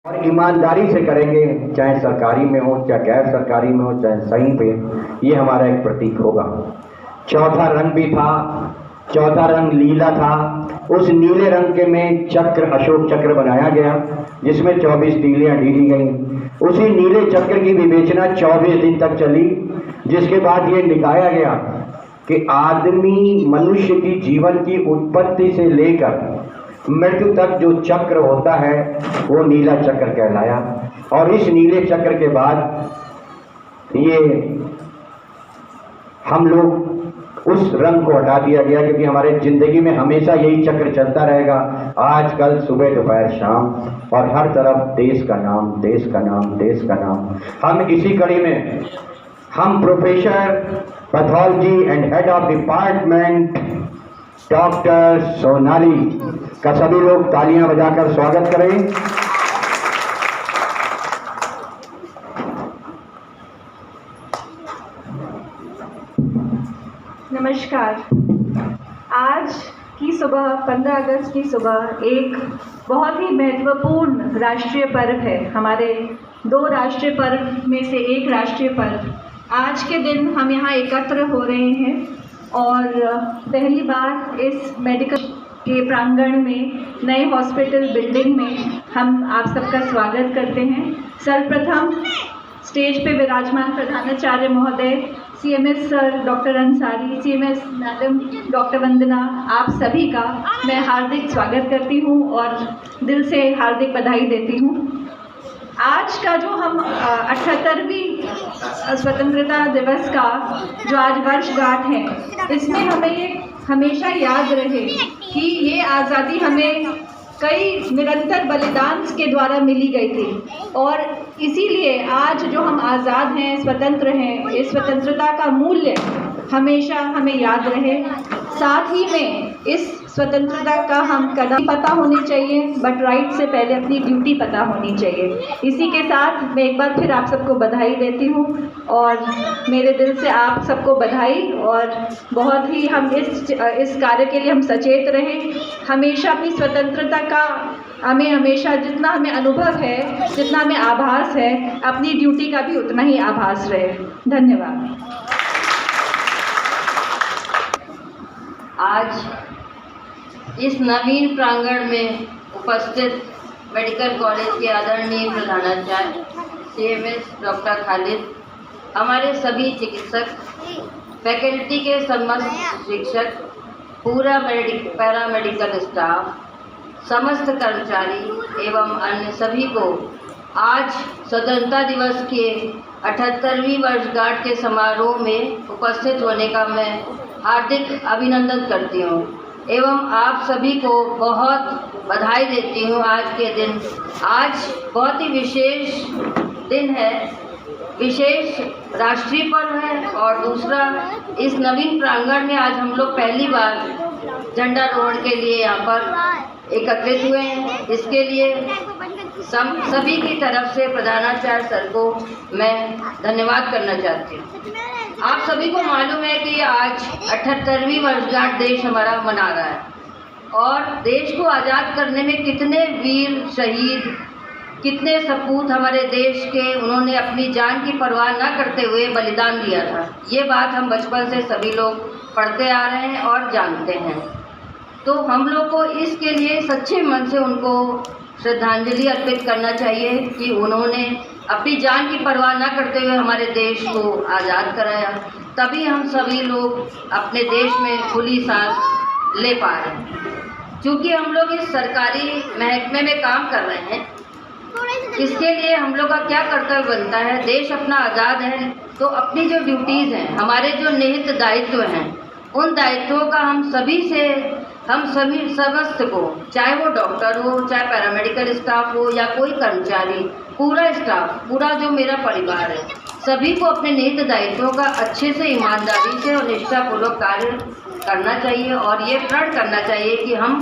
और ईमानदारी से करेंगे, चाहे सरकारी में हो, चाहे गैर सरकारी में हो, चाहे सही पे, ये हमारा एक प्रतीक होगा। चौथा रंग भी था, चौथा रंग नीला था। उस नीले रंग के में चक्र, अशोक चक्र बनाया गया, जिसमें 24 तीलियां ढीली गई। उसी नीले चक्र की विवेचना 24 दिन तक चली, जिसके बाद ये निकाला गया कि आदमी, मनुष्य की जीवन की उत्पत्ति से लेकर मृत्यु तक जो चक्र होता है वो नीला चक्र कहलाया। और इस नीले चक्र के बाद ये हम लोग उस रंग को हटा दिया गया, क्योंकि हमारे जिंदगी में हमेशा यही चक्र चलता रहेगा, आज कल सुबह दोपहर शाम, और हर तरफ देश का नाम, देश का नाम, देश का नाम। हम इसी कड़ी में हम professor pathology and head of department doctor Sonali का सभी लोग तालियां बजाकर स्वागत करें। नमस्कार। आज की सुबह 15 अगस्त की सुबह एक बहुत ही महत्वपूर्ण राष्ट्रीय पर्व है। हमारे 2 राष्ट्रीय पर्व में से एक राष्ट्रीय पर्व, आज के दिन हम यहाँ एकत्र हो रहे हैं और पहली बार इस मेडिकल के प्रांगण में, नए हॉस्पिटल बिल्डिंग में हम आप सबका स्वागत करते हैं। सर्वप्रथम स्टेज पे विराजमान प्रधानाचार्य महोदय, CMS sir doctor Ansari, CMS madam doctor Vandana, आप सभी का मैं हार्दिक स्वागत करती हूँ और दिल से हार्दिक बधाई देती हूँ। आज का जो हम 78वीं स्वतंत्रता दिवस का जो आज वर्षगांठ है, इसमें हमें ये हमेशा याद रहे कि ये आज़ादी हमें कई निरंतर बलिदान के द्वारा मिली गई थी, और इसीलिए आज जो हम आज़ाद हैं, स्वतंत्र हैं, इस स्वतंत्रता का मूल्य हमेशा हमें याद रहे। साथ ही में इस स्वतंत्रता का हम कदम पता होनी चाहिए, बट राइट से पहले अपनी ड्यूटी पता होनी चाहिए। इसी के साथ मैं एक बार फिर आप सबको बधाई देती हूँ और मेरे दिल से आप सबको बधाई। और बहुत ही हम इस कार्य के लिए हम सचेत रहें, हमेशा अपनी स्वतंत्रता का हमें हमेशा जितना हमें अनुभव है, जितना हमें आभास है, अपनी ड्यूटी का भी उतना ही आभास रहे। धन्यवाद। आज इस नवीन प्रांगण में उपस्थित मेडिकल कॉलेज के आदरणीय प्रधानाचार्य सीएमएस डॉक्टर खालिद, हमारे सभी चिकित्सक, फैकल्टी के समस्त शिक्षक, पूरा पैरामेडिकल स्टाफ, समस्त कर्मचारी एवं अन्य सभी को आज स्वतंत्रता दिवस के 78वीं वर्षगांठ के समारोह में उपस्थित होने का मैं हार्दिक अभिनंदन करती हूँ एवं आप सभी को बहुत बधाई देती हूँ। आज के दिन, आज बहुत ही विशेष दिन है, विशेष राष्ट्रीय पर्व है। और दूसरा, इस नवीन प्रांगण में आज हम लोग पहली बार झंडारोहण के लिए यहाँ पर एकत्रित हुए हैं। इसके लिए सभी की तरफ से प्रधानाचार्य सर को मैं धन्यवाद करना चाहती हूँ। आप सभी को मालूम है कि आज 78वीं वर्षगांठ देश हमारा मना रहा है, और देश को आज़ाद करने में कितने वीर शहीद, कितने सपूत हमारे देश के, उन्होंने अपनी जान की परवाह न करते हुए बलिदान दिया था। ये बात हम बचपन से सभी लोग पढ़ते आ रहे हैं और जानते हैं। तो हम लोग को इसके लिए सच्चे मन से उनको श्रद्धांजलि अर्पित करना चाहिए कि उन्होंने अपनी जान की परवाह न करते हुए हमारे देश को आज़ाद कराया। तभी हम सभी लोग अपने देश में खुली सांस ले पा रहे हैं। क्योंकि हम लोग इस सरकारी महकमे में काम कर रहे हैं, इसके लिए हम लोग का क्या कर्तव्य बनता है? देश अपना आज़ाद है तो अपनी जो ड्यूटीज़ हैं, हमारे जो निहित दायित्व हैं, उन दायित्वों का हम सभी समस्त को, चाहे वो डॉक्टर हो, चाहे पैरामेडिकल स्टाफ हो या कोई कर्मचारी, पूरा स्टाफ, पूरा जो मेरा परिवार है, सभी को अपने निहित दायित्वों का अच्छे से, ईमानदारी से और निष्ठापूर्वक कार्य करना चाहिए। और ये प्रण करना चाहिए कि हम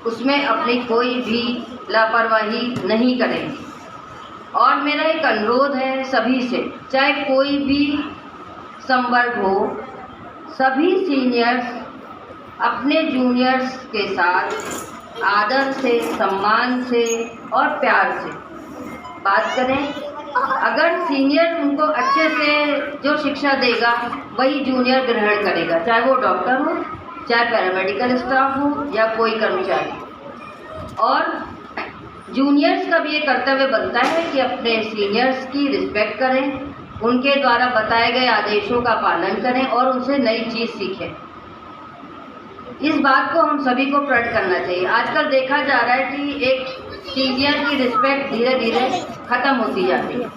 उसमें अपनी कोई भी लापरवाही नहीं करेंगे। और मेरा एक अनुरोध है सभी से, चाहे कोई भी संवर्ग हो, सभी सीनियर्स अपने जूनियर्स के साथ आदर से, सम्मान से और प्यार से बात करें। अगर सीनियर उनको अच्छे से जो शिक्षा देगा वही जूनियर ग्रहण करेगा, चाहे वो डॉक्टर हो, चाहे पैरामेडिकल स्टाफ हो या कोई कर्मचारी। और जूनियर्स का भी ये कर्तव्य बनता है कि अपने सीनियर्स की रिस्पेक्ट करें, उनके द्वारा बताए गए आदेशों का पालन करें और उनसे नई चीज़ सीखें। इस बात को हम सभी को प्रण करना चाहिए। आजकल देखा जा रहा है कि एक सीनियर की रिस्पेक्ट धीरे धीरे ख़त्म होती जाती है,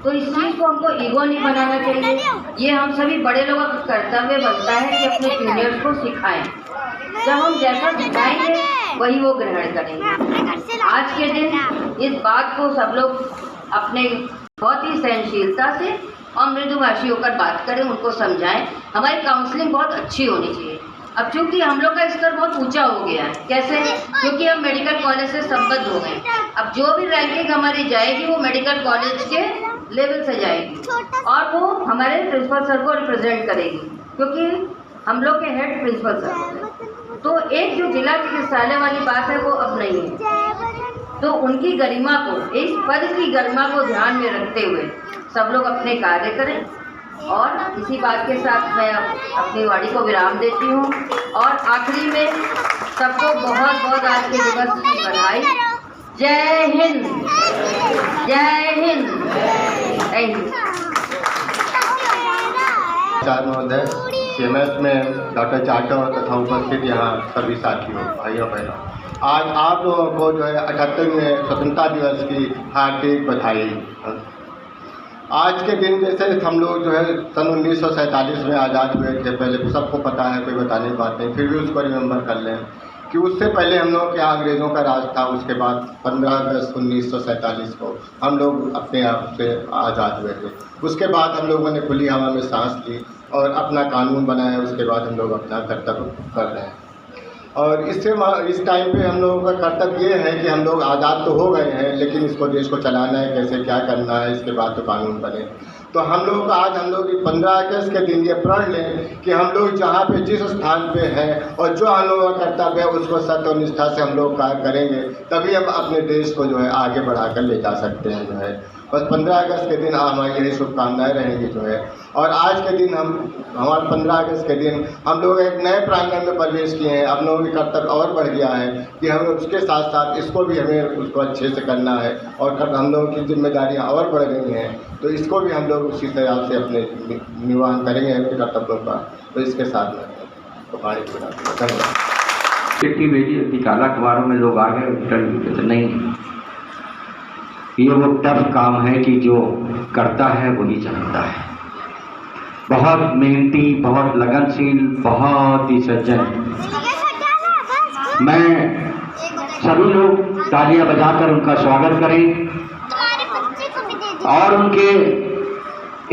तो इस चीज़ को हमको ईगो नहीं बनाना चाहिए। ये हम सभी बड़े लोगों का कर्तव्य बनता है कि अपने जूनियर्स को सिखाएं। जब हम जैसा सिखाएंगे वही वो ग्रहण करेंगे। आज के दिन इस बात को सब लोग अपने बहुत ही सहनशीलता से और मृदुभाषी होकर बात करें, उनको समझाएं। हमारी काउंसलिंग बहुत अच्छी होनी चाहिए। अब चूंकि हम लोग का स्तर बहुत ऊंचा हो गया है, कैसे? क्योंकि हम मेडिकल कॉलेज से संबद्ध हो गए। अब जो भी रैंकिंग हमारी जाएगी वो मेडिकल कॉलेज के लेवल से जाएगी और वो हमारे प्रिंसिपल सर को रिप्रेजेंट करेगी, क्योंकि हम लोग के हेड प्रिंसिपल सर। तो एक जो जिला चिकित्सालय वाली बात है वो अब नहीं है। तो उनकी गरिमा को, इस पद की गरिमा को ध्यान में रखते हुए सब लोग अपने कार्य करें। और इसी बात के साथ मैं अपनी वाणी को विराम देती हूँ और आखिरी में सबको बहुत बहुत आज के दिवस की बधाई। जय हिंद, जय हिंद, जय हिंद। महोदय, CMS में डॉक्टर जाटव तथा उपस्थित यहाँ सभी साथियों, भाइयों बहनों, आज आप लोगों को जो है 78वें स्वतंत्रता दिवस की हार्दिक बधाई। आज के दिन जैसे हम लोग जो है सन 1947 में आज़ाद हुए थे, पहले सबको पता है, कोई बताने की बात नहीं, फिर भी उसको रिमेंबर कर लें कि उससे पहले हम लोग के यहाँ अंग्रेज़ों का राज था। उसके बाद 15 अगस्त 1947 को हम लोग अपने आप से आज़ाद हुए थे। उसके बाद हम लोगों ने खुली हवा में सांस ली और अपना कानून बनाया। उसके बाद हम लोग अपना कर्तव्य कर रहे हैं और इससे इस टाइम पे हम लोगों का कर्तव्य ये है कि हम लोग आज़ाद तो हो गए हैं, लेकिन इसको देश को चलाना है, कैसे क्या करना है, इसके बाद तो कानून बने। तो हम लोग आज 15 अगस्त के दिन ये प्रण लें कि हम लोग जहाँ पे जिस स्थान पे हैं और जो हम लोगों का कर्तव्य है उसको सत्य और निष्ठा से हम लोग कार्य करेंगे, तभी हम अपने देश को जो है आगे बढ़ा कर ले जा सकते हैं। जो है बस 15 अगस्त के दिन हमारी यही शुभकामनाएँ रहेंगी जो है। और आज के दिन हमारे 15 अगस्त के दिन हम लोग एक नए प्रांगण में प्रवेश किए हैं। हम लोगों का कर्तव्य और बढ़ गया है कि हमें उसके साथ साथ इसको भी हमें उसको अच्छे से करना है और हम लोगों की जिम्मेदारियां और बढ़ गई हैं, तो इसको भी हम लोग उसी तरह से अपने निर्वहन करेंगे अपने कर्तव्यों का। तो इसके साथ में धन्यवाद। चिट्ठी भेजी निकाला, अखबारों में लोग आ गए इंटरव्यू के, तो नहीं, ये वो टफ काम है कि जो करता है वही जानता है। बहुत मेहनती, बहुत लगनशील, बहुत ही सज्जन। मैं सभी लोग तालियां बजाकर उनका स्वागत करें और उनके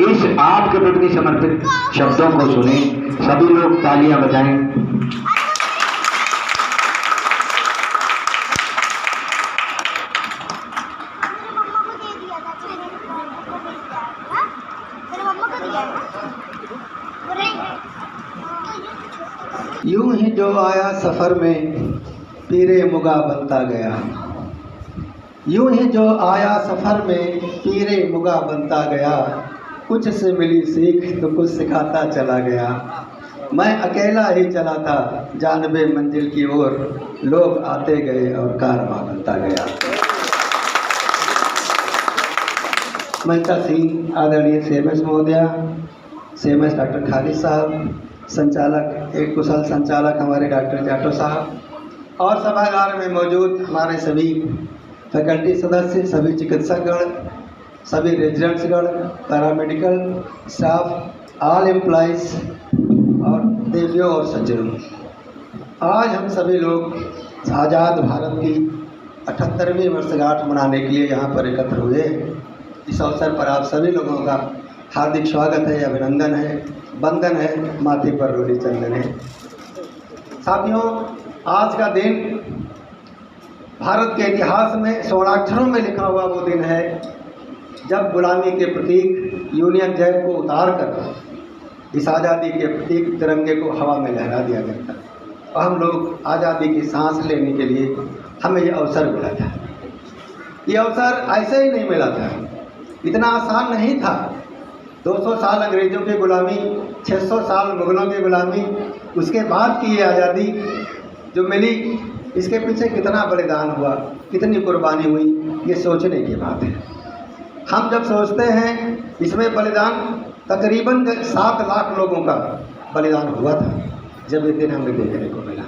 इस आपके प्रति समर्पित शब्दों को सुने। सभी लोग तालियां बजाएं। यूं ही जो आया सफ़र में पीरे मुगा बनता गया। यूं ही जो आया सफ़र में पीरे मुगा बनता गया। कुछ से मिली सीख तो कुछ सिखाता चला गया। मैं अकेला ही चला था जानबे मंजिल की ओर, लोग आते गए और कारवां बनता गया। मंचा सिंह आदरणीय CMS महोदया, CMS डॉक्टर खालिद साहब, संचालक, एक कुशल संचालक हमारे डॉक्टर जाटव साहब और सभागार में मौजूद हमारे सभी फैकल्टी सदस्य, सभी चिकित्सकगण, सभी रेजिडेंट्सगण, पैरामेडिकल स्टाफ, ऑल एम्प्लॉइज और देवियों और सज्जनों, आज हम सभी लोग आज़ाद भारत की 78वीं वर्षगांठ मनाने के लिए यहाँ पर एकत्र हुए। इस अवसर पर आप सभी लोगों का हार्दिक स्वागत है, अभिनंदन है, वंदन है, माथे पर रोली चंदन है। साथियों, आज का दिन भारत के इतिहास में स्वर्णाक्षरों में लिखा हुआ वो दिन है जब गुलामी के प्रतीक यूनियन जैक को उतार कर इस आज़ादी के प्रतीक तिरंगे को हवा में लहरा दिया गया था और हम लोग आज़ादी की सांस लेने के लिए हमें ये अवसर मिला था। ये अवसर ऐसे ही नहीं मिला था, इतना आसान नहीं था। 200 साल अंग्रेज़ों की गुलामी, 600 साल मुग़लों की गुलामी, उसके बाद की ये आज़ादी जो मिली, इसके पीछे कितना बलिदान हुआ, कितनी कुर्बानी हुई, ये सोचने की बात है। हम जब सोचते हैं इसमें बलिदान तकरीबन 7 लाख लोगों का बलिदान हुआ था, जब ये दिन हमें देखने को मिला।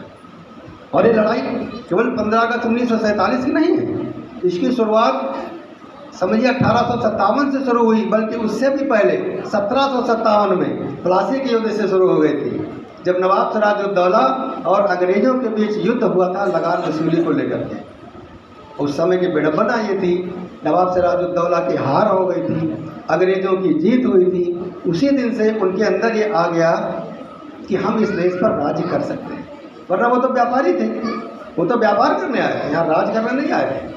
और ये लड़ाई केवल 15 अगस्त 1947 की नहीं है, इसकी शुरुआत समझिए 1857 से शुरू हुई, बल्कि उससे भी पहले 1757 में प्लासी के युद्ध से शुरू हो गई थी, जब नवाब सिराजुद्दौला और अंग्रेज़ों के बीच युद्ध हुआ था लगान वसूली को लेकर के। उस समय की विडंबना ये थी, नवाब सिराजुद्दौला की हार हो गई थी, अंग्रेज़ों की जीत हुई थी। उसी दिन से उनके अंदर ये आ गया कि हम इस देश पर राज्य कर सकते हैं, वरना वो तो व्यापारी थे, वो तो व्यापार करने आए थे, यहाँ राज करने नहीं आए थे।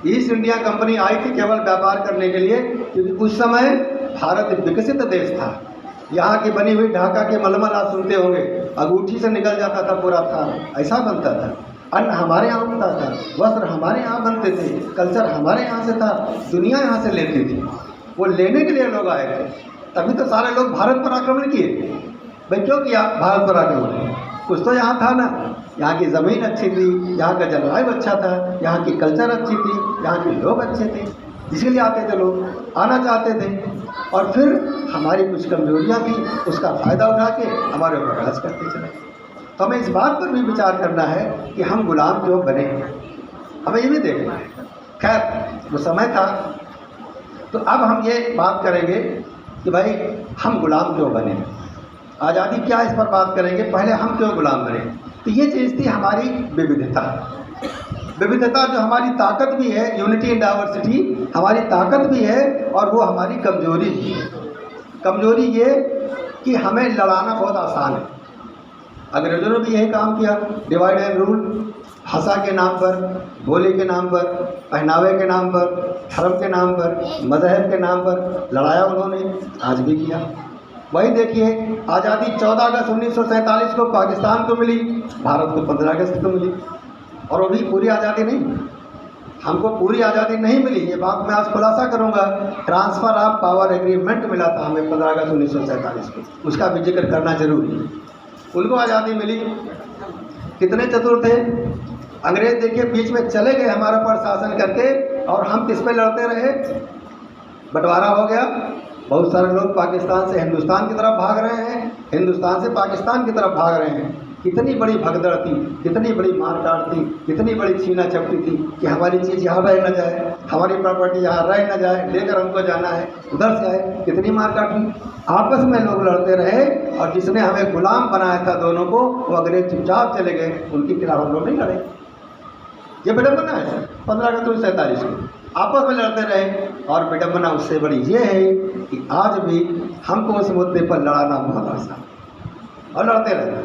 ईस्ट इंडिया कंपनी आई थी केवल व्यापार करने के लिए, क्योंकि उस समय भारत विकसित देश था। यहाँ की बनी हुई ढाका के मलमल आप सुनते होंगे, अंगूठी से निकल जाता था पूरा थान, ऐसा बनता था। अन्न हमारे यहाँ बनता था, वस्त्र हमारे यहाँ बनते थे, कल्चर हमारे यहाँ से था, दुनिया यहाँ से लेती थी। वो लेने के लिए लोग आए थे, तभी तो सारे लोग भारत पर आक्रमण किए। भाई क्यों किया भारत पर आक्रमण? कुछ तो यहाँ था ना, यहाँ की ज़मीन अच्छी थी, यहाँ का जलवायु अच्छा था, यहाँ की कल्चर अच्छी थी, यहाँ के लोग अच्छे थे, इसीलिए आते थे लोग, आना चाहते थे। और फिर हमारी कुछ कमजोरियाँ थी, उसका फ़ायदा उठा के हमारे ऊपर राज करते चले। तो हमें इस बात पर भी विचार करना है कि हम गुलाम क्यों बने, हमें ये भी देखना है। खैर वो समय था, तो अब हम ये बात करेंगे कि भाई हम गुलाम क्यों बने, आज़ादी क्या, इस पर बात करेंगे। पहले हम क्यों गुलाम बने, तो ये चीज़ थी हमारी विविधता। विविधता जो हमारी ताकत भी है, यूनिटी इन डाइवर्सिटी हमारी ताकत भी है, और वो हमारी कमजोरी भी है। कमजोरी ये कि हमें लड़ाना बहुत आसान है। अंग्रेजों ने भी यही काम किया, डिवाइड एंड रूल, भाषा के नाम पर, बोली के नाम पर, पहनावे के नाम पर, धर्म के नाम पर, मजहब के नाम पर लड़ाया उन्होंने, आज भी किया। वही देखिए, आज़ादी 14 अगस्त 1947 को पाकिस्तान को मिली, भारत को 15 अगस्त को मिली, और वो भी पूरी आज़ादी नहीं, हमको पूरी आज़ादी नहीं मिली। ये बात मैं आज खुलासा करूंगा। ट्रांसफ़र ऑफ पावर एग्रीमेंट मिला था हमें 15 अगस्त 1947 को, उसका भी जिक्र करना जरूरी है। उनको आज़ादी मिली, कितने चतुर थे अंग्रेज, देखिए बीच में चले गए हमारे पर शासन करके, और हम किस पे लड़ते रहे, बंटवारा हो गया, बहुत सारे लोग पाकिस्तान से हिंदुस्तान की तरफ भाग रहे हैं, हिंदुस्तान से पाकिस्तान की तरफ भाग रहे हैं। कितनी बड़ी भगदड़ थी, कितनी बड़ी मारकाट थी, कितनी बड़ी छीना झपटी थी कि हमारी चीज़ यहाँ रह न जाए, हमारी प्रॉपर्टी यहाँ रह न जाए, लेकर हमको जाना है, उधर से आए, कितनी मारकाट थी। आपस में लोग लड़ते रहे, और जिसने हमें गुलाम बनाया था दोनों को, वो अंग्रेज चुपचाप चले गए, उनके खिलाफ हम लोग नहीं लड़े। ये विडम्बना है सर, 15 अगस्त 1947 को आपस में लड़ते रहे। और विडम्बना उससे बड़ी ये है कि आज भी हमको उस मुद्दे पर लड़ाना बहुत आसान, और लड़ते रहना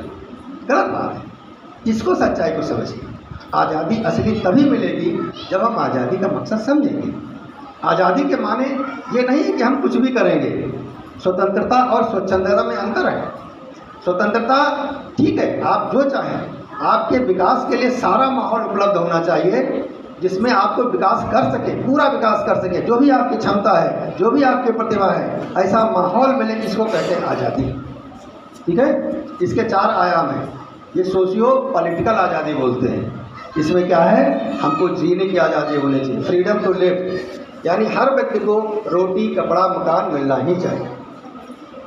गलत बात है। इसको, सच्चाई को समझिए। आज़ादी असली तभी मिलेगी जब हम आज़ादी का मकसद समझेंगे। आज़ादी के माने ये नहीं है कि हम कुछ भी करेंगे। स्वतंत्रता और स्वच्छंदता में अंतर है। स्वतंत्रता ठीक है, आप जो चाहें, आपके विकास के लिए सारा माहौल उपलब्ध होना चाहिए, जिसमें आपको विकास कर सके, पूरा विकास कर सके, जो भी आपकी क्षमता है, जो भी आपकी प्रतिभा है, ऐसा माहौल मिले, इसको कहते हैं आज़ादी। ठीक है, इसके 4 आयाम हैं। ये सोशियो पॉलिटिकल आज़ादी बोलते हैं। इसमें क्या है, हमको जीने की आज़ादी होनी चाहिए, फ्रीडम टू लिव, यानी हर व्यक्ति को रोटी, कपड़ा, मकान मिलना ही चाहिए।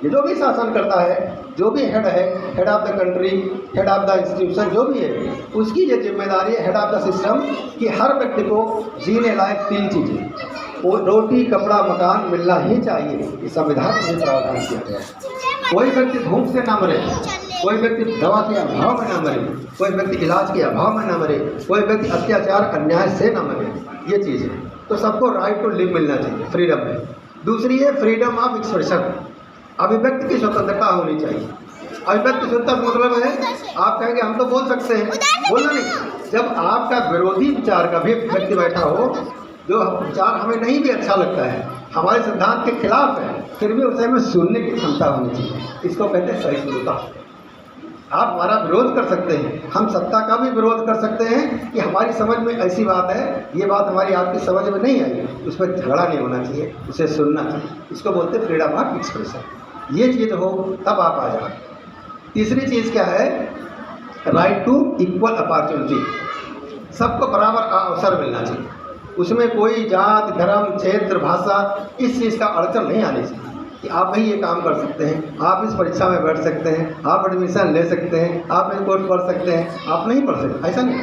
ये जो भी शासन करता है, जो भी हेड है, head of the country, head of the institution, जो भी है, उसकी ये जिम्मेदारी है, हेड ऑफ द सिस्टम, कि हर व्यक्ति को जीने लायक 3 चीज़ें, वो रोटी, कपड़ा, मकान मिलना ही चाहिए। इस संविधान में प्रावधान किया गया है। कोई व्यक्ति भूख से ना मरे, कोई व्यक्ति दवा के अभाव में ना मरे, कोई व्यक्ति इलाज के अभाव में ना मरे, कोई व्यक्ति अत्याचार अन्याय से ना मरे, ये चीज़ है। तो सबको राइट टू लिव मिलना चाहिए, फ्रीडम है। दूसरी है फ्रीडम ऑफ एक्सप्रेशन, अभिव्यक्ति की स्वतंत्रता होनी चाहिए। अभिव्यक्ति स्वतंत्रता मतलब है, आप कहेंगे हम तो बोल सकते हैं, बोलना नहीं। जब आपका विरोधी विचार का भी व्यक्ति बैठा हो, जो विचार हमें नहीं भी अच्छा लगता है, हमारे सिद्धांत के खिलाफ है, फिर भी उसे हमें सुनने की क्षमता होनी चाहिए। इसको कहते हैं सहिष्णुता। आप हमारा विरोध कर सकते हैं, हम सत्ता का भी विरोध कर सकते हैं कि हमारी समझ में ऐसी बात है, ये बात हमारी आपकी समझ में नहीं आई, उस पर झगड़ा नहीं होना चाहिए, उसे सुनना चाहिए। इसको बोलते हैं फ्रीडम ऑफ एक्सप्रेशन। ये चीज़ हो तब आप आज़ाद। तीसरी चीज़ क्या है? Right to equal opportunity. सबको बराबर अवसर मिलना चाहिए, उसमें कोई जात, धर्म, क्षेत्र, भाषा इस चीज़ का अड़चन नहीं आनी चाहिए कि आप ही ये काम कर सकते हैं, आप इस परीक्षा में बैठ सकते हैं, आप एडमिशन ले सकते हैं, आप ये कोर्स पढ़ सकते हैं, आप नहीं पढ़ सकते, ऐसा नहीं।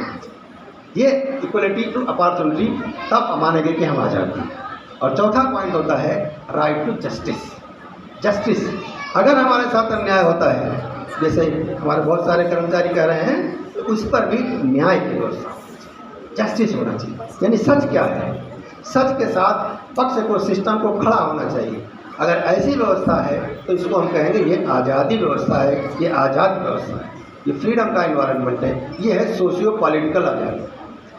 ये इक्वलिटी टू अपॉर्चुनिटी तब मानेंगे कि हम आज़ाद हैं। और चौथा पॉइंट होता है राइट टू जस्टिस। जस्टिस, अगर हमारे साथ अन्याय होता है, जैसे हमारे बहुत सारे कर्मचारी कह रहे हैं, तो उस पर भी न्याय की व्यवस्था, जस्टिस होना चाहिए। यानी सच क्या है, सच के साथ पक्ष को, सिस्टम को खड़ा होना चाहिए। अगर ऐसी व्यवस्था है तो इसको हम कहेंगे ये आज़ादी व्यवस्था है, ये आज़ाद व्यवस्था है, ये फ्रीडम का इन्वायरमेंट है, ये है सोशियो पॉलिटिकल आज़ादी।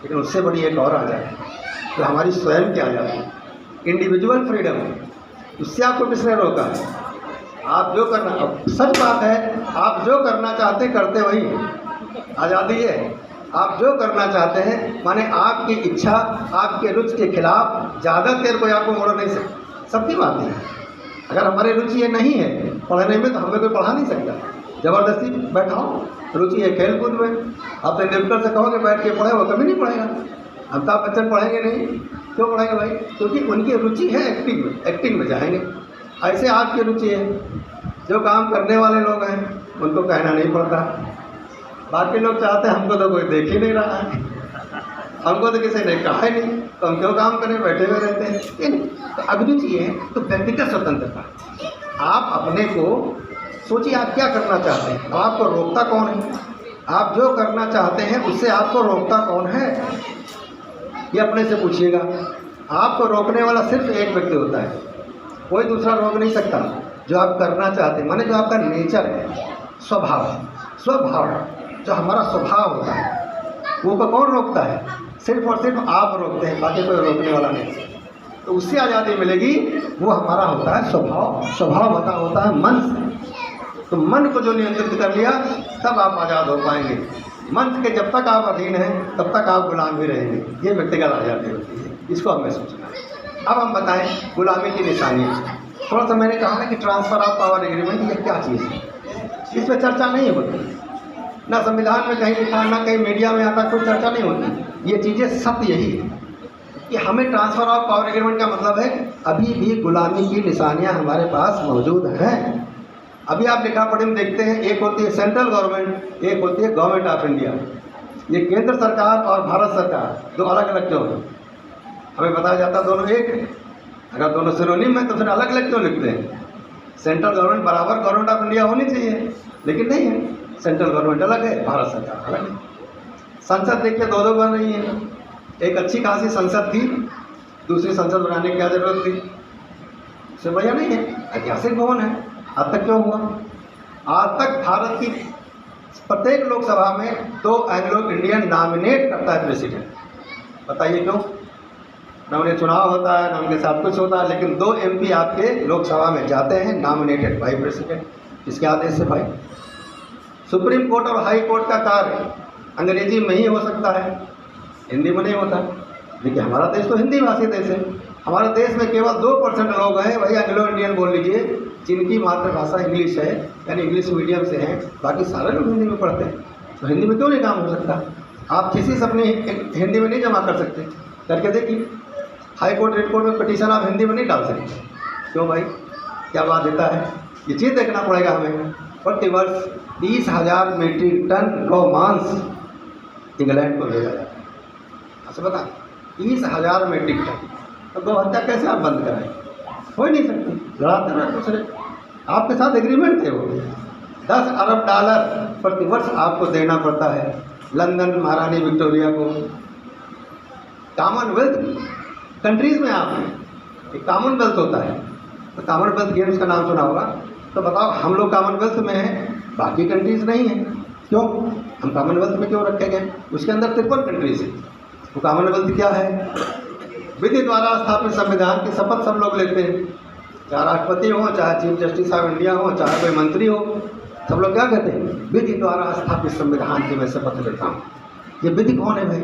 लेकिन उससे बड़ी एक और आज़ादी तो हमारी स्वयं की आज़ादी, इंडिविजुअल फ्रीडम। उससे आपको किसने रोका है? आप जो करना, अब सच बात है, आप जो करना चाहते करते वही आज़ादी है। आप जो करना चाहते हैं, माने आपकी इच्छा, आपके रुचि के खिलाफ ज़्यादा देर कोई आपको मोड़ नहीं सकता। सबकी बात है, अगर हमारी रुचि ये नहीं है पढ़ने में तो हमें कोई पढ़ा नहीं सकता। ज़बरदस्ती बैठाओ, रुचि है खेल कूद में, आप निर्भर से कहोगे बैठ के पढ़े, वो कभी नहीं पढ़ेगा। अमिताभ बच्चन पढ़ेंगे नहीं, क्यों पढ़ेंगे भाई? क्योंकि उनकी रुचि है एक्टिंग में, एक्टिंग में जाएंगे। ऐसे आपकी रुचि है, जो काम करने वाले लोग हैं उनको कहना नहीं पड़ता। बाकी लोग चाहते हैं हमको तो कोई देख ही नहीं रहा है, हमको तो किसी ने कहा ही नहीं, तो हम क्यों काम करें, बैठे हुए रहते हैं। ये नहीं, तो अभिरुचि है तो व्यक्तिगत स्वतंत्रता। आप अपने को सोचिए, आप क्या करना चाहते हैं, आपको रोकता कौन है? आप जो करना चाहते हैं उससे आपको रोकता कौन है, ये अपने से पूछिएगा। आपको रोकने वाला सिर्फ एक व्यक्ति होता है, कोई दूसरा रोक नहीं सकता। जो आप करना चाहते हैं, माने जो आपका नेचर है, स्वभाव, स्वभाव जो हमारा स्वभाव होता है, वो को कौन रोकता है? सिर्फ और सिर्फ आप रोकते हैं, बाकी कोई रोकने वाला नहीं। तो उससे आज़ादी मिलेगी, वो हमारा होता है स्वभाव। स्वभाव होता है मन से। तो मन को जो नियंत्रित कर लिया तब आप आज़ाद हो पाएंगे। मन के जब तक आप अधीन हैं तब तक आप गुलाम भी रहेंगे। ये व्यक्तिगत आज़ादी होती है, इसको हमें सोचना है। अब हम बताएं गुलामी की निशानियाँ। थोड़ा सा मैंने कहा ना कि ट्रांसफ़र ऑफ पावर एग्रीमेंट ये क्या चीज़ है, इस पर चर्चा नहीं होती, ना संविधान में कहीं लिखा, ना कहीं मीडिया में आता, कोई चर्चा नहीं होती। ये चीज़ें सत्य यही है कि हमें ट्रांसफ़र ऑफ पावर एग्रीमेंट का मतलब है अभी भी गुलामी की निशानियां हमारे पास मौजूद हैं। अभी आप लिखा पढ़ी में देखते हैं, एक होती है सेंट्रल गवर्नमेंट, एक होती है गवर्नमेंट ऑफ इंडिया। ये केंद्र सरकार और भारत सरकार दो अलग अलग क्यों हैं? हमें बताया जाता दोनों एक है। अगर दोनों सिनोनिम है तो फिर अलग अलग क्यों लिखते हैं? सेंट्रल गवर्नमेंट बराबर गवर्नमेंट ऑफ इंडिया होनी चाहिए, लेकिन नहीं है। सेंट्रल गवर्नमेंट अलग है, भारत सरकार अलग है। संसद देखिए दो बन रही है। एक अच्छी खासी संसद थी, दूसरी संसद बनाने की क्या जरूरत थी? उससे बढ़िया नहीं है, ऐतिहासिक भवन है। आज तक क्यों हुआ? आज तक भारत की प्रत्येक लोकसभा में 2 एंग्लो इंडियन नॉमिनेट करता है प्रेसिडेंट। बताइए क्यों? ना उन्हें चुनाव होता है, ना उनके साथ कुछ होता है, लेकिन 2 MP आपके लोकसभा में जाते हैं नॉमिनेटेड बाई प्रेसिडेंट। किसके आदेश से भाई? सुप्रीम कोर्ट और हाई कोर्ट का कार्य अंग्रेजी में ही हो सकता है, हिंदी में नहीं होता। देखिए हमारा देश तो हिंदी भाषी देश है। हमारे देश में केवल 2% लोग हैं, वही एंग्लो इंडियन बोल लीजिए, जिनकी मातृभाषा इंग्लिश है, यानी इंग्लिश मीडियम से हैं। बाकी सारे लोग हिंदी में पढ़ते हैं। तो हिंदी में क्यों नहीं काम हो सकता? आप किसी से अपनी हिंदी में नहीं जमा कर सकते, करके देखिए। हाई कोर्ट, रेड कोर्ट में पिटीशन आप हिंदी में नहीं डाल सकते। क्यों भाई? क्या बात देता है? ये चीज़ देखना पड़ेगा हमें। प्रतिवर्ष 30,000 मीट्रिक टन गौमांस इंग्लैंड को भेजा जाता है। अच्छा बता, 30,000 मीट्रिक टन। तो गौ हत्या कैसे आप बंद कराएं? हो ही नहीं सकती। लड़ाते रहे दूसरे। आपके साथ एग्रीमेंट थे वो। $10 अरब प्रतिवर्ष आपको देना पड़ता है लंदन महारानी विक्टोरिया को। कॉमनवेल्थ कंट्रीज़ में आप हैं, एक कॉमनवेल्थ होता है। तो कॉमनवेल्थ गेम्स का नाम सुना होगा। तो बताओ, हम लोग कॉमनवेल्थ में हैं, बाकी कंट्रीज़ नहीं हैं। क्यों? हम कॉमनवेल्थ में क्यों रखे गए? उसके अंदर 53 कंट्रीज़ हैं। तो कॉमनवेल्थ क्या है? विधि द्वारा स्थापित संविधान की शपथ सब लोग लेते हैं, चाहे राष्ट्रपति हो, चाहे चीफ जस्टिस ऑफ इंडिया हो, चाहे कोई मंत्री हो। सब लोग क्या कहते हैं, विधि द्वारा स्थापित संविधान की मैं शपथ लेता हूँ। ये विधि कौन है भाई?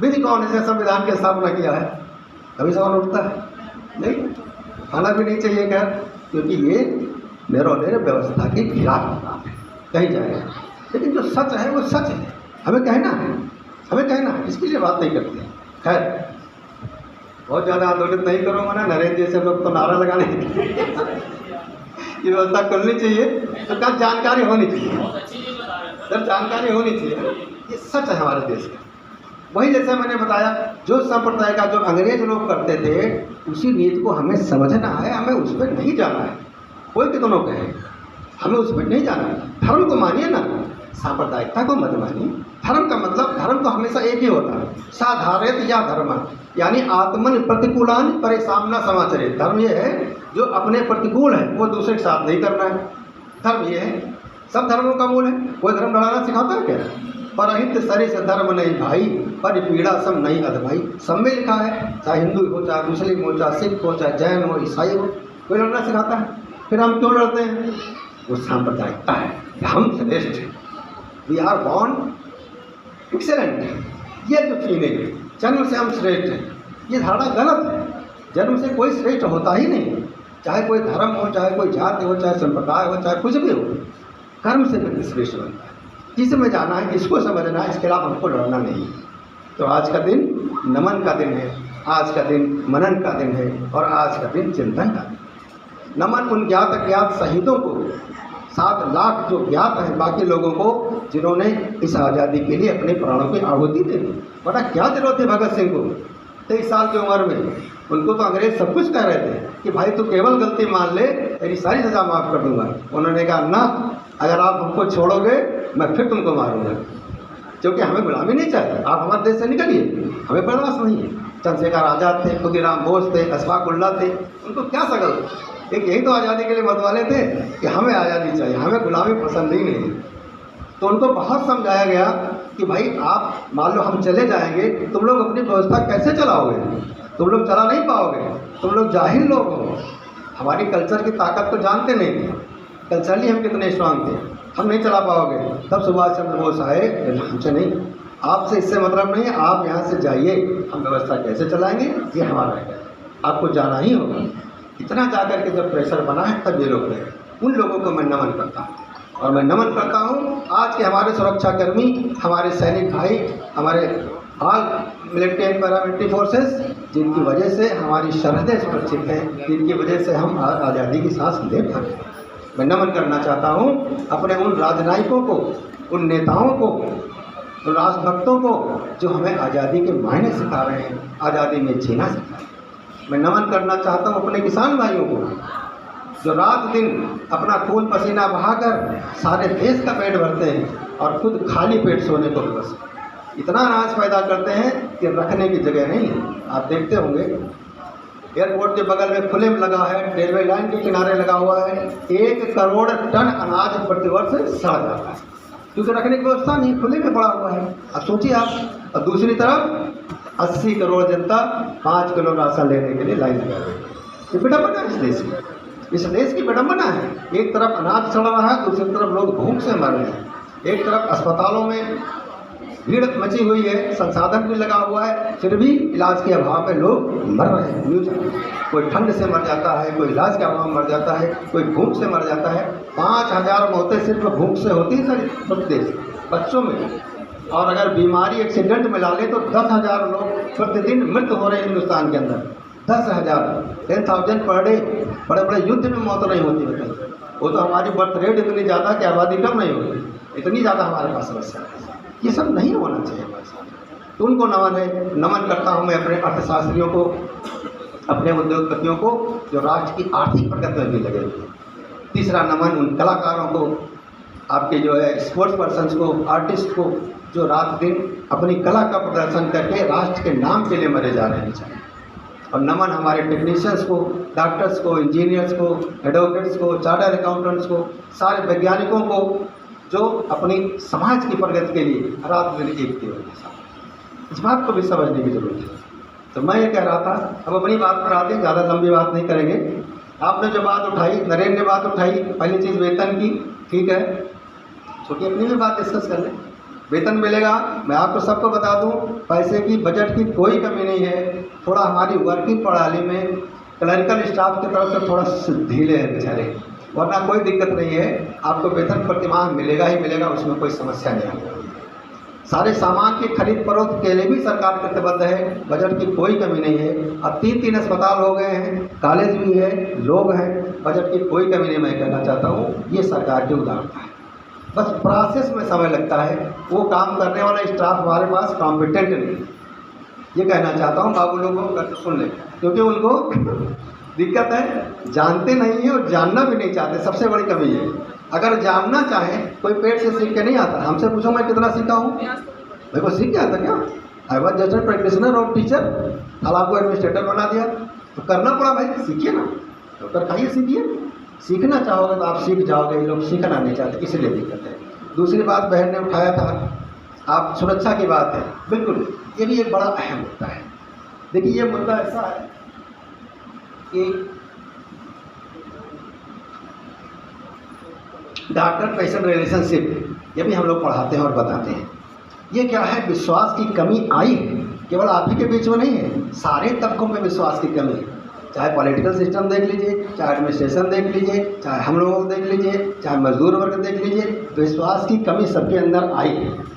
विधि कौन है जिसने संविधान की स्थापना किया है? कभी सवाल उठता है? नहीं, आना भी नहीं चाहिए खैर, क्योंकि ये निरौदेर व्यवस्था के खिलाफ कही जाएगा। लेकिन जो सच है वो सच है, हमें कहना है, हमें कहना है, इसके लिए बात नहीं करते। खैर बहुत ज़्यादा आंदोलित नहीं करूँगा ना, नरेंद्र जैसे लोग तो नारा लगाने की व्यवस्था करनी चाहिए, तो कब जानकारी होनी चाहिए, जब जानकारी होनी चाहिए। ये सच है हमारे देश का। वही जैसे मैंने बताया, जो संप्रदाय का जो अंग्रेज लोग करते थे उसी नीति को हमें समझना है, हमें उस पर नहीं जाना है। कोई कितनों कहे, हमें उस पर नहीं जाना है। धर्म को मानिए ना, सांप्रदायिकता को मत मानिए। धर्म का मतलब, धर्म तो हमेशा एक ही होता है, साधारित या धर्म, यानी आत्मन प्रतिकूलान परेशान समाचरित। धर्म ये है जो अपने प्रतिकूल है वो दूसरे के साथ नहीं करना है। धर्म ये है, सब धर्मों का मूल है। कोई धर्म लड़ाना सिखाता है क्या? परहित सरिस धर्म नहीं भाई, पर पीड़ा सम नहीं अध भाई। सब में लिखा है, चाहे हिंदू हो, चाहे मुस्लिम हो, चाहे सिख हो, चाहे जैन हो, ईसाई हो, कोई लड़ना सिखाता है? फिर हम क्यों लड़ते हैं? वो सांप्रदायिकता है, हम श्रेष्ठ हैं, वी आर बॉर्न एक्सेलेंट। ये जो फीलिंग है, जन्म से हम श्रेष्ठ हैं, ये धारणा गलत है। जन्म से कोई श्रेष्ठ होता ही नहीं, चाहे कोई धर्म हो, चाहे कोई जाति हो, चाहे संप्रदाय हो, चाहे कुछ भी हो, कर्म से व्यक्ति श्रेष्ठ बनता है। इसमें जाना है, इसको समझना है, इसके खिलाफ हमको लड़ना नहीं है। तो आज का दिन नमन का दिन है, आज का दिन मनन का दिन है, और आज का दिन चिंतन का दिन। नमन उन ज्ञात अज्ञात शहीदों को, 7 लाख जो ज्ञात हैं बाकी लोगों को, जिन्होंने इस आज़ादी के लिए अपने प्राणों की आहुति दे दी। बड़ा क्या जरूरत थी भगत सिंह को 23 साल की उम्र में? उनको तो अंग्रेज सब कुछ कह रहे थे कि भाई तू केवल गलती मान ले, तेरी सारी सज़ा माफ़ कर दूंगा। उन्होंने कहा ना, अगर आप हमको छोड़ोगे मैं फिर तुमको मारूंगा, क्योंकि हमें गुलामी नहीं चाहते। आप हमारे देश से निकलिए, हमें बर्दाश्त नहीं है। चंद्रशेखर आज़ाद थे, खुदीराम बोस थे, अशफाक उल्ला थे, उनको क्या सगल? एक यही तो आज़ादी के लिए मतवाले थे कि हमें आज़ादी चाहिए, हमें गुलामी पसंद ही नहीं। तो उनको बहुत समझाया गया कि भाई आप मान लो हम चले जाएंगे, तुम लोग अपनी व्यवस्था कैसे चलाओगे? तुम लोग चला नहीं पाओगे, तुम लोग जाहिल लोग हो, हमारी कल्चर की ताकत को जानते नहीं थे, कल्चरली हम कितने स्ट्रांग थे, हम नहीं चला पाओगे। तब सुभाष चंद्र बोस आए, हमसे नहीं, आपसे इससे मतलब नहीं है, आप यहाँ से जाइए, हम व्यवस्था कैसे चलाएंगे ये हमारा है, आपको जाना ही होगा। इतना जाकर के जब प्रेशर बना है तब ये लोग गए। उन लोगों को मैं नमन करता हूँ, और मैं नमन करता हूँ आज के हमारे सुरक्षाकर्मी, हमारे सैनिक भाई, हमारे all military and paramilitary forces, जिनकी वजह से हमारी सरहदें सुरक्षित हैं, जिनकी वजह से हम आज़ादी की सांस ले पा रहे हैं। मैं नमन करना चाहता हूँ अपने उन राजनयिकों को, उन नेताओं को, उन राष्ट्रभक्तों को जो हमें आज़ादी के मायने सिखा रहे हैं, आज़ादी में जीना सिखा रहे हैं। मैं नमन करना चाहता हूँ अपने किसान भाइयों को, जो रात दिन अपना खून पसीना बहाकर सारे देश का पेट भरते हैं और खुद खाली पेट सोने को बस इतना अनाज पैदा करते हैं कि रखने की जगह नहीं है। आप देखते होंगे एयरपोर्ट के बगल में खुले में लगा है, रेलवे लाइन के किनारे लगा हुआ है, 1 करोड़ टन अनाज प्रतिवर्ष सड़ जाता है, क्योंकि रखने की व्यवस्था नहीं, खुले में पड़ा हुआ है। अब सोचिए आप, और दूसरी तरफ 80 करोड़ जनता 5 किलो राशन लेने के लिए लाइन लगा रही है। ये विडंबना है इस देश की, इस देश की विडंबना है। एक तरफ अनाज सड़ रहा है, दूसरी तरफ लोग भूख से मर रहे हैं। एक तरफ अस्पतालों में भीड़ मची हुई है, संसाधन भी लगा हुआ है, फिर भी इलाज के अभाव में लोग मर रहे हैं। न्यूज़ कोई ठंड से मर जाता है, कोई इलाज के अभाव में मर जाता है, कोई भूख से मर जाता है। 5000 मौतें सिर्फ भूख से होती है सर प्रदेश बच्चों में, और अगर बीमारी एक्सीडेंट में ला ले तो 10,000 लोग प्रतिदिन मृत्यु हो रहे हैं हिंदुस्तान के अंदर। 10,000 10,000 पर डे। बड़े बड़े युद्ध में मौत नहीं होती बताइए। वो तो हमारी बर्थ रेट इतनी ज़्यादा कि आबादी कम नहीं होगी, इतनी ज़्यादा हमारे पास समस्या है। ये सब नहीं होना चाहिए हमारे साथ। तो उनको नमन है, नमन करता हूँ मैं अपने अर्थशास्त्रियों को, अपने उद्योगपतियों को जो राष्ट्र की आर्थिक प्रगति में भी लगे हुए हैं। तीसरा नमन उन कलाकारों को, आपके जो है स्पोर्ट्स पर्सन्स को, आर्टिस्ट को, जो रात दिन अपनी कला का प्रदर्शन करके राष्ट्र के नाम के लिए मरे जा रहे हैं। और नमन हमारे टेक्नीशियंस को, डॉक्टर्स को, इंजीनियर्स को, एडवोकेट्स को, चार्टर्ड अकाउंटेंट्स को, सारे वैज्ञानिकों को जो अपनी समाज की प्रगति के लिए रात दिन एक थे। इस बात को भी समझने की जरूरत है। तो मैं ये कह रहा था, अब अपनी बात पर आते हैं, ज़्यादा लंबी बात नहीं करेंगे। आपने जो बात उठाई, नरेंद्र ने बात उठाई, पहली चीज़ वेतन की, ठीक है, छोटी अपनी भी बात डिस्कस कर लें। वेतन मिलेगा, मैं आपको सबको बता दूं, पैसे की बजट की कोई कमी नहीं है। थोड़ा हमारी वर्किंग प्रणाली में क्लरिकल स्टाफ की तरफ से थोड़ा ढीले हैं बेचारे, वरना कोई दिक्कत नहीं है। आपको वेतन प्रतिमाह मिलेगा ही मिलेगा, उसमें कोई समस्या नहीं है। सारे सामान की खरीद फरोख्त के लिए भी सरकार प्रतिबद्ध है, बजट की कोई कमी नहीं है। अब 3 अस्पताल हो गए हैं, कॉलेज भी है, लोग हैं, बजट की कोई कमी नहीं। मैं कहना चाहता हूँ ये सरकार की उदारता है। बस प्रोसेस में समय लगता है, वो काम करने वाला स्टाफ हमारे पास कॉम्पिटेंट नहीं, ये कहना चाहता हूँ। बाबू लोगों को सुन लें, क्योंकि उनको दिक्कत है, जानते नहीं है और जानना भी नहीं चाहते, सबसे बड़ी कमी है। अगर जानना चाहें, कोई पेट से सीख के नहीं आता। हमसे पूछो मैं कितना सीखा हूँ, मेरे को सीख के आता क्या? आई वॉज जस्ट प्रैक्टिशनर और टीचर। अब आपको एडमिनिस्ट्रेटर बना दिया तो करना पड़ा भाई, सीखिए ना, डॉक्टर खाइए, सीखिए। सीखना चाहोगे तो आप सीख जाओगे, ये लोग सीखना नहीं चाहते, इसलिए दिक्कत है। दूसरी बात बहन ने उठाया था, आप सुरक्षा की बात है, बिल्कुल ये भी एक बड़ा अहम मुद्दा है। देखिए ये मुद्दा ऐसा है कि डॉक्टर पेशेंट रिलेशनशिप, ये भी हम लोग पढ़ाते हैं और बताते हैं। ये क्या है, विश्वास की कमी आई है, केवल आप ही के बीच में नहीं है, सारे तबकों में विश्वास की कमी है। चाहे पॉलिटिकल सिस्टम देख लीजिए, चाहे एडमिनिस्ट्रेशन देख लीजिए, चाहे हम लोगों को देख लीजिए, चाहे मजदूर वर्ग देख लीजिए, विश्वास की कमी सबके अंदर आई है।